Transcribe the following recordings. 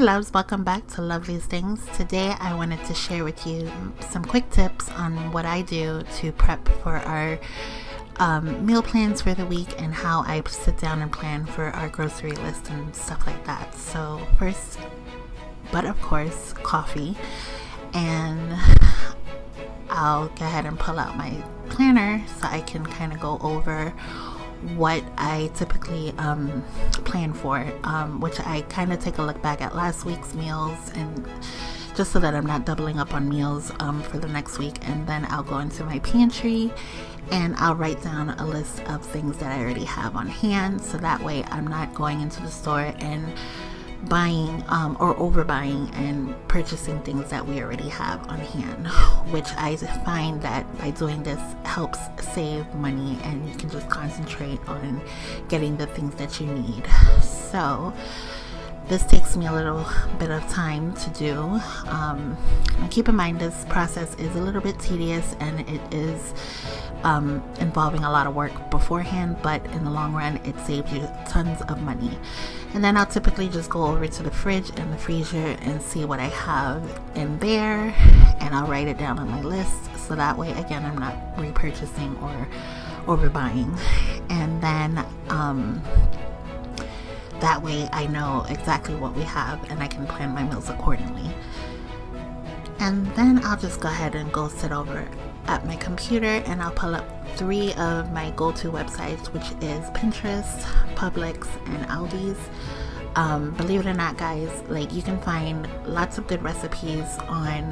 loves, welcome back to Lovely's Things. Today I wanted to share with you some quick tips on what I do to prep for our meal plans for the week and how I sit down and plan for our grocery list and stuff like that. So first, but of course, coffee, and I'll go ahead and pull out my planner so I can kind of go over what I typically plan for, which I kind of take a look back at last week's meals, and just so that I'm not doubling up on meals for the next week. And then I'll go into my pantry and I'll write down a list of things that I already have on hand, so that way I'm not going into the store and buying or overbuying and purchasing things that we already have on hand, which I find that by doing this helps save money and you can just concentrate on getting the things that you need. So this takes me a little bit of time to do. And keep in mind, this process is a little bit tedious and it is involving a lot of work beforehand, but in the long run it saves you tons of money. And then I'll typically just go over to the fridge and the freezer and see what I have in there, and I'll write it down on my list, so that way again I'm not repurchasing or overbuying. And then that way I know exactly what we have and I can plan my meals accordingly. And then I'll just go ahead and go sit over at my computer and I'll pull up 3 of my go-to websites, which is Pinterest, Publix, and Aldi's. Believe it or not, guys, like, you can find lots of good recipes on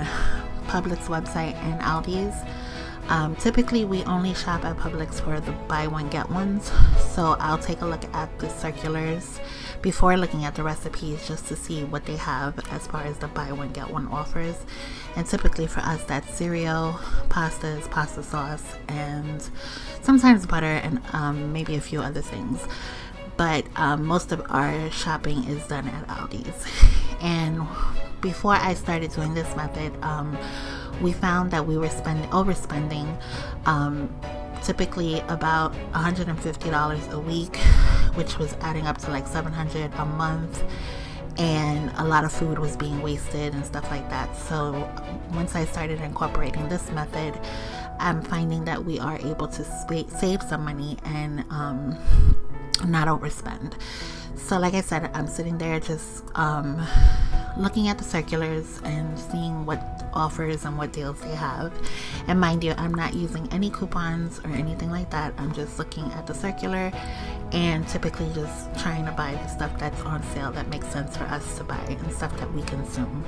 Publix website and Aldi's. Typically we only shop at Publix for the buy one get ones, so I'll take a look at the circulars before looking at the recipes just to see what they have as far as the buy one get one offers. And typically for us, that's cereal, pastas, pasta sauce, and sometimes butter, and maybe a few other things. But most of our shopping is done at Aldi's. And before I started doing this method, we found that we were overspending typically about $150 a week, which was adding up to like $700 a month, and a lot of food was being wasted and stuff like that. So once I started incorporating this method, I'm finding that we are able to save some money and not overspend. So like I said, I'm sitting there just looking at the circulars and seeing what offers and what deals they have. And mind you, I'm not using any coupons or anything like that. I'm just looking at the circular and typically just trying to buy the stuff that's on sale that makes sense for us to buy and stuff that we consume.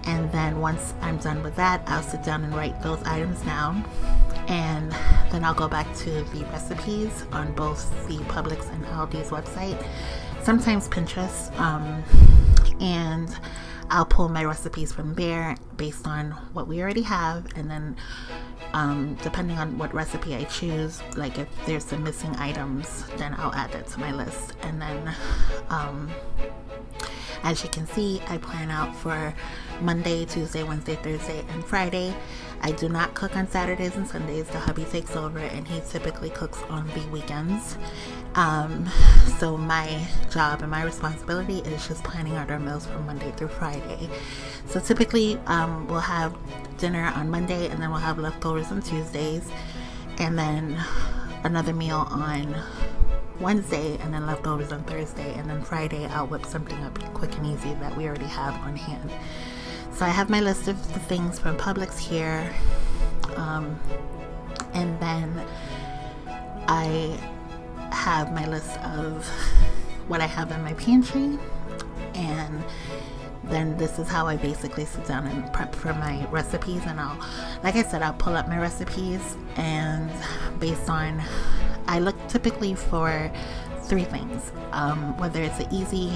And then once I'm done with that, I'll sit down and write those items down, and then I'll go back to the recipes on both the Publix and Aldi's website, sometimes Pinterest, and I'll pull my recipes from there based on what we already have. And then depending on what recipe I choose, like if there's some missing items, then I'll add that to my list. And then as you can see, I plan out for Monday, Tuesday, Wednesday, Thursday, and Friday. I do not cook on Saturdays and Sundays. The hubby takes over and he typically cooks on the weekends. So my job and my responsibility is just planning out our meals from Monday through Friday. So typically we'll have dinner on Monday, and then we'll have leftovers on Tuesdays, and then another meal on Wednesday, and then leftovers on Thursday, and then Friday I'll whip something up quick and easy that we already have on hand. So I have my list of the things from Publix here, and then I have my list of what I have in my pantry, and then this is how I basically sit down and prep for my recipes. And like I said, I'll pull up my recipes, and based on, I look typically for 3 things, whether it's an easy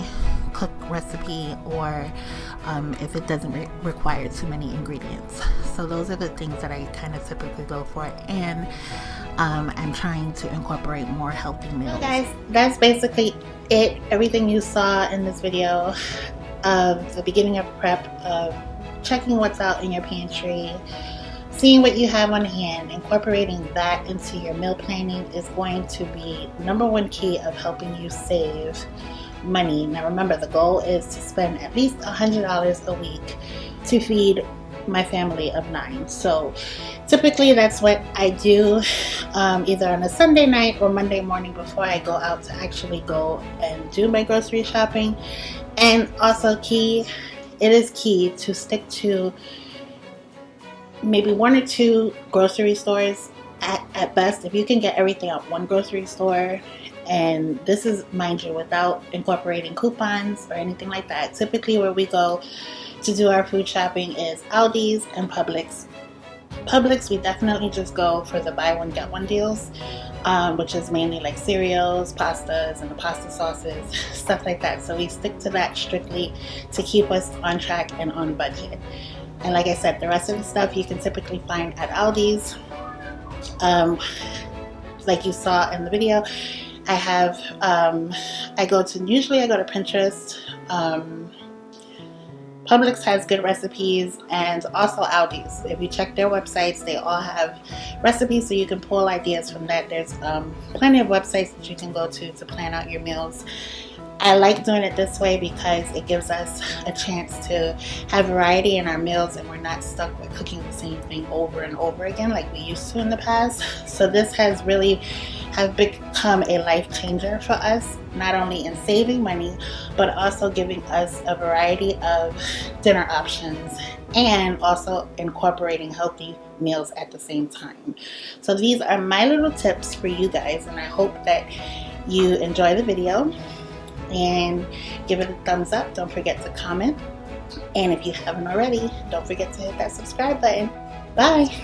cook recipe or if it doesn't require too many ingredients. So those are the things that I kind of typically go for, and I'm trying to incorporate more healthy meals. Guys, that's basically it. Everything you saw in this video of the beginning of prep, of checking what's out in your pantry, seeing what you have on hand, incorporating that into your meal planning is going to be #1 key of helping you save money. Now remember, the goal is to spend at least $100 a week to feed my family of 9. So typically that's what I do, either on a Sunday night or Monday morning before I go out to actually go and do my grocery shopping. And also it is key to stick to maybe 1 or 2 grocery stores at best. If you can get everything at one grocery store, and this is, mind you, without incorporating coupons or anything like that. Typically where we go to do our food shopping is Aldi's and Publix. Publix, we definitely just go for the buy one get one deals, which is mainly like cereals, pastas, and the pasta sauces, stuff like that. So we stick to that strictly to keep us on track and on budget. And like I said, the rest of the stuff you can typically find at Aldi's. Like you saw in the video, I have, usually I go to Pinterest. Publix has good recipes, and also Aldi's. If you check their websites, they all have recipes, so you can pull ideas from that. There's plenty of websites that you can go to plan out your meals. I like doing it this way because it gives us a chance to have variety in our meals, and we're not stuck with cooking the same thing over and over again like we used to in the past. So this has really become a life changer for us, not only in saving money, but also giving us a variety of dinner options and also incorporating healthy meals at the same time. So these are my little tips for you guys, and I hope that you enjoy the video and give it a thumbs up. Don't forget to comment, and if you haven't already, don't forget to hit that subscribe button. Bye.